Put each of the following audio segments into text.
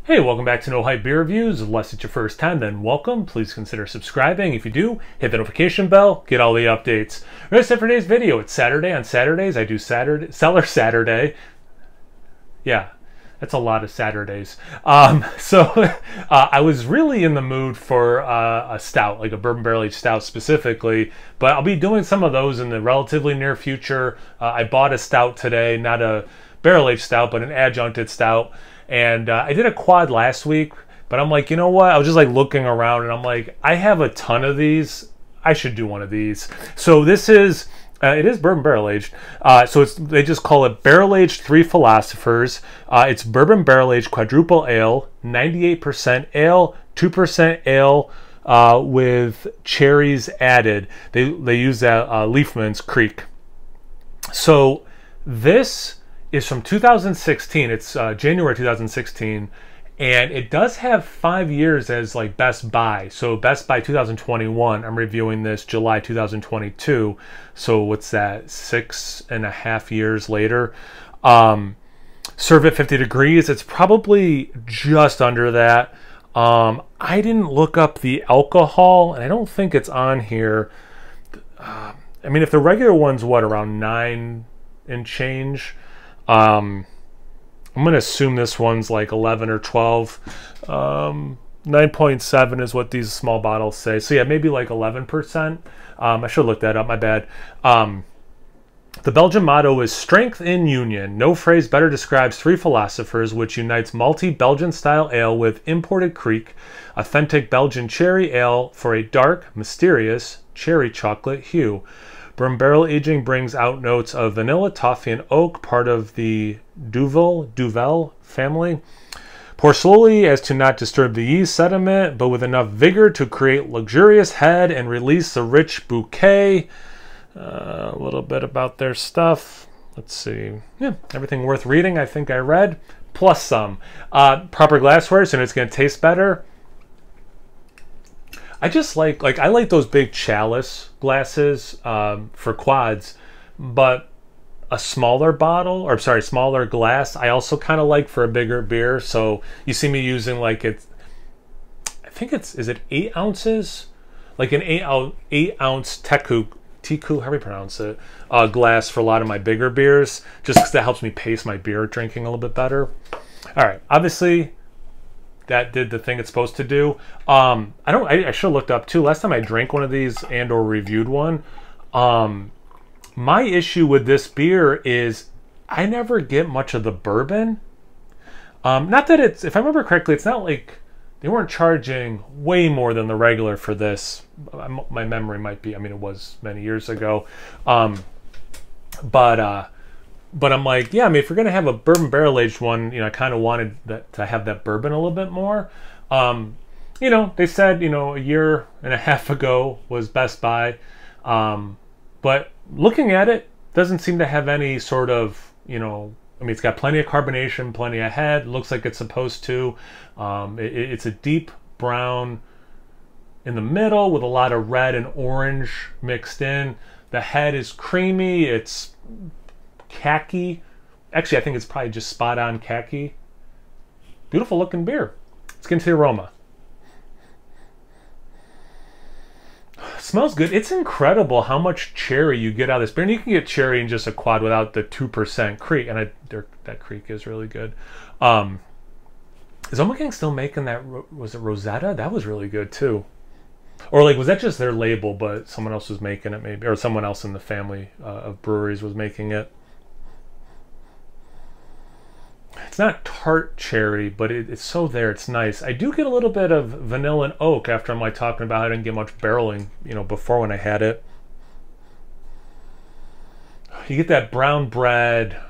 Hey, welcome back to No Hype Beer Reviews. Unless it's your first time, then welcome. Please consider subscribing. If you do, hit the notification bell, get all the updates. That's it for today's video. It's Saturday. On Saturdays, I do Cellar Saturday. Yeah, that's a lot of Saturdays. I was really in the mood for a stout, like a bourbon barrel aged stout specifically, but I'll be doing some of those in the relatively near future. I bought a stout today, not a barrel aged stout, but an adjuncted stout. And I did a quad last week, but I'm like, you know what? I was just like looking around and I'm like, I have a ton of these. I should do one of these. So this is, it is bourbon barrel aged. They just call it barrel aged Three Philosophers. It's bourbon barrel aged quadruple ale, 98% ale, 2% ale with cherries added. They use that Leafman's Creek. So this is from 2016. It's January 2016, and it does have 5 years as like Best Buy. So Best Buy 2021. I'm reviewing this July 2022. So what's that? 6.5 years later. Serve at 50 degrees. It's probably just under that. I didn't look up the alcohol, and I don't think it's on here. I mean, if the regular one's what, around 9 and change. I'm going to assume this one's like 11 or 12. 9.7 is what these small bottles say. So yeah, maybe like 11%. I should look that up, my bad. The Belgian motto is strength in union. No phrase better describes Three Philosophers, which unites malty Belgian style ale with imported Kriek, authentic Belgian cherry ale for a dark, mysterious cherry chocolate hue. Bourbon barrel aging brings out notes of vanilla, toffee, and oak, part of the Duvel family. Pour slowly as to not disturb the yeast sediment, but with enough vigor to create luxurious head and release the rich bouquet. A little bit about their stuff. Let's see. Yeah, everything worth reading, I think I read, plus some. Proper glassware, so it's going to taste better. I just like I like those big chalice glasses for quads, but a smaller bottle, or sorry, smaller glass, I also kind of like for a bigger beer. So you see me using like I think is it 8 ounces? Like an 8 ounce teku, how do you pronounce it? Glass for a lot of my bigger beers, just because that helps me pace my beer drinking a little bit better. All right, obviously that did the thing it's supposed to do. I should have looked up too. Last time I drank one of these and or reviewed one, my issue with this beer is I never get much of the bourbon. Not that it's, if I remember correctly, it's not like they weren't charging way more than the regular for this. My memory might be, I mean, it was many years ago. But I'm like, yeah, I mean, if you're going to have a bourbon barrel-aged one, I kind of wanted to have that bourbon a little bit more. They said, a year and a half ago was Best Buy. But looking at it, doesn't seem to have any sort of, I mean, it's got plenty of carbonation, plenty of head. Looks like it's supposed to. It's a deep brown in the middle with a lot of red and orange mixed in. The head is creamy. It's khaki. Actually, I think it's probably just spot on khaki. Beautiful looking beer. Let's get into the aroma. Smells good. It's incredible how much cherry you get out of this beer. And you can get cherry in just a quad without the 2% Kriek. And that Kriek is really good. Is Ommegang still making that? Was it Rosetta? That was really good too. Or like, was that just their label, but someone else was making it maybe? Or someone else in the family of breweries was making it. It's not tart cherry, but it's so there. It's nice. I do get a little bit of vanilla and oak after I'm like talking about I didn't get much barreling, before when I had it. You get that brown bread,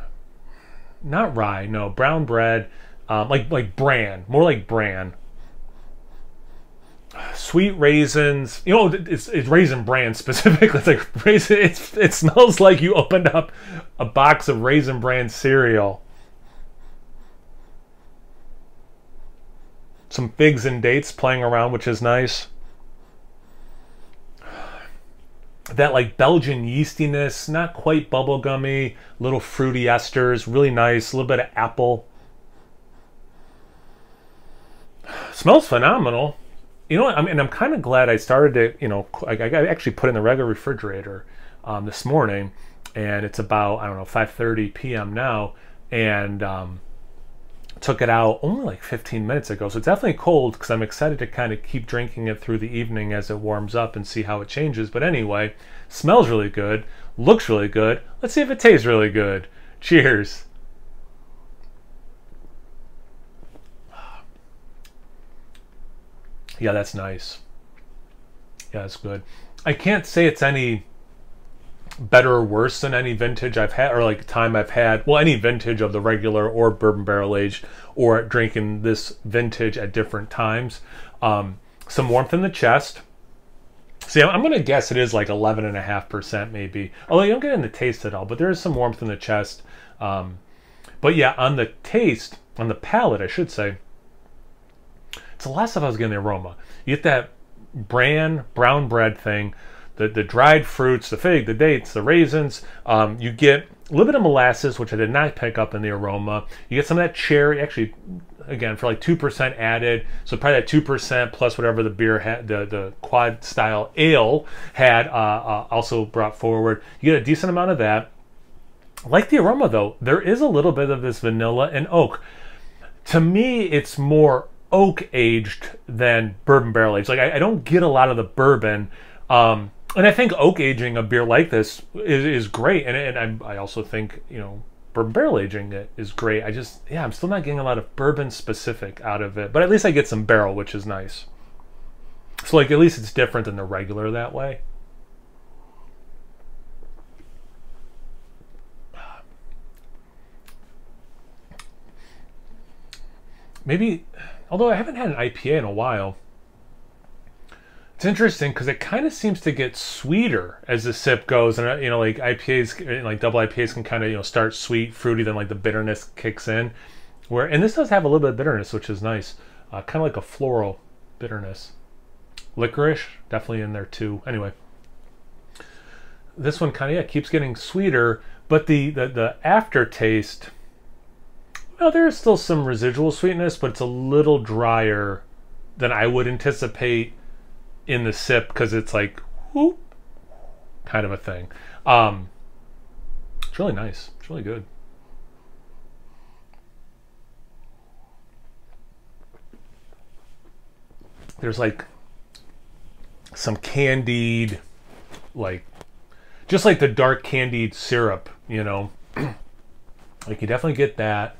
not rye, no, brown bread, like bran, more like bran. Sweet raisins, it's raisin bran specifically. It's like raisin. It smells like you opened up a box of Raisin Bran cereal. Some figs and dates playing around, which is nice. That like Belgian yeastiness, not quite bubblegummy, little fruity esters, really nice. A little bit of apple. Smells phenomenal. You know what? I'm kind of glad I started to, you know, I actually put it in the regular refrigerator this morning, and it's about, I don't know, 5:30 p.m. now, and took it out only like 15 minutes ago. So it's definitely cold because I'm excited to kind of keep drinking it through the evening as it warms up and see how it changes. But anyway, smells really good, looks really good. Let's see if it tastes really good. Cheers. Yeah, that's nice. Yeah, that's good. I can't say it's any better or worse than any vintage I've had, or like time I've had. Well, any vintage of the regular or bourbon barrel aged, or drinking this vintage at different times. Some warmth in the chest. See, I'm going to guess it is like 11.5% maybe. Although you don't get in the taste at all, but there is some warmth in the chest. But yeah, on the taste, on the palate, I should say, it's the last stuff I was getting the aroma. You get that brown bread thing, the dried fruits, the fig, the dates, the raisins. You get a little bit of molasses, which I did not pick up in the aroma. You get some of that cherry, actually, again, for like 2% added. So probably that 2% plus whatever the beer had, the quad style ale had also brought forward. You get a decent amount of that. I like the aroma though. There is a little bit of this vanilla and oak. To me, it's more oak aged than bourbon barrel aged. Like I don't get a lot of the bourbon, and I think oak aging a beer like this is great. And I also think, you know, bourbon barrel aging it is great. I'm still not getting a lot of bourbon specific out of it, but at least I get some barrel, which is nice. So like at least it's different than the regular that way. Maybe, although I haven't had an IPA in a while, it's interesting because it kind of seems to get sweeter as the sip goes. And, you know, like IPAs, like double IPAs can kind of, you know, start sweet, fruity, then like the bitterness kicks in. And this does have a little bit of bitterness, which is nice. Kind of like a floral bitterness. Licorice, definitely in there too. Anyway, this one kind of, keeps getting sweeter, but the aftertaste, well, there is still some residual sweetness, but it's a little drier than I would anticipate in the sip, because it's like, whoop, kind of a thing. It's really nice. It's really good. There's like some candied, like, just like the dark candied syrup, you know. Like you definitely get that.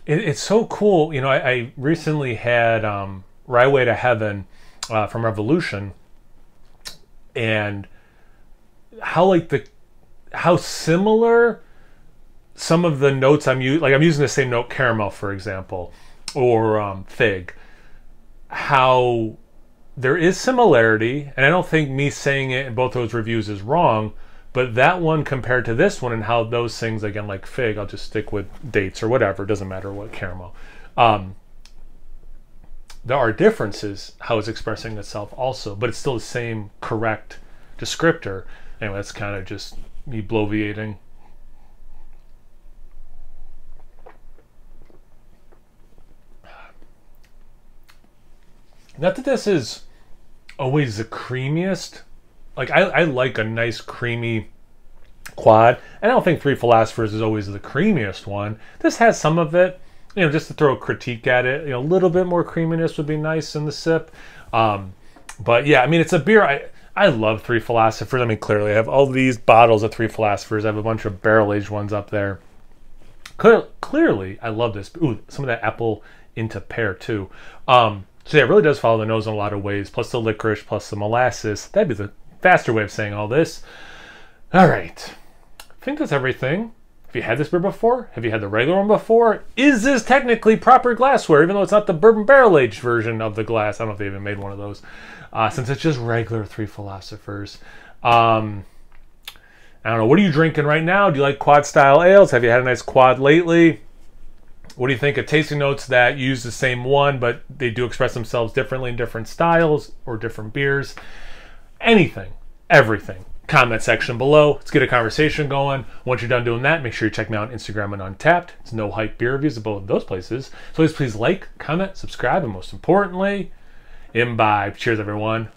It's so cool. You know, I recently had Rye Way to Heaven from Revolution, and how similar some of the notes I'm using the same note, caramel, for example, or fig. How there is similarity, and I don't think me saying it in both those reviews is wrong. But that one compared to this one, and how those things, again, like fig, I'll just stick with dates or whatever, it doesn't matter what, caramel. There are differences how it's expressing itself also, but it's still the same correct descriptor. Anyway, that's kind of just me bloviating. Not that this is always the creamiest. Like, I like a nice creamy quad. And I don't think Three Philosophers is always the creamiest one. This has some of it. You know, just to throw a critique at it, you know, a little bit more creaminess would be nice in the sip. But yeah, I mean, it's a beer. I love Three Philosophers. I mean, clearly I have all these bottles of Three Philosophers. I have a bunch of barrel-aged ones up there. Clearly, I love this. Ooh, some of that apple into pear, too. So yeah, it really does follow the nose in a lot of ways. Plus the licorice, plus the molasses. That'd be the faster way of saying all this. All right. I think that's everything. Have you had this beer before? Have you had the regular one before? Is this technically proper glassware, even though it's not the bourbon barrel-aged version of the glass? I don't know if they even made one of those. Since it's just regular Three Philosophers. I don't know. What are you drinking right now? Do you like quad-style ales? Have you had a nice quad lately? What do you think of tasting notes that use the same one, but they do express themselves differently in different styles or different beers? Anything, everything. comment section below. Let's get a conversation going. Once you're done doing that, make sure you check me out on Instagram and Untapped. It's no hype beer reviews at both of those places. So please like, comment, subscribe, and most importantly, imbibe. Cheers, everyone.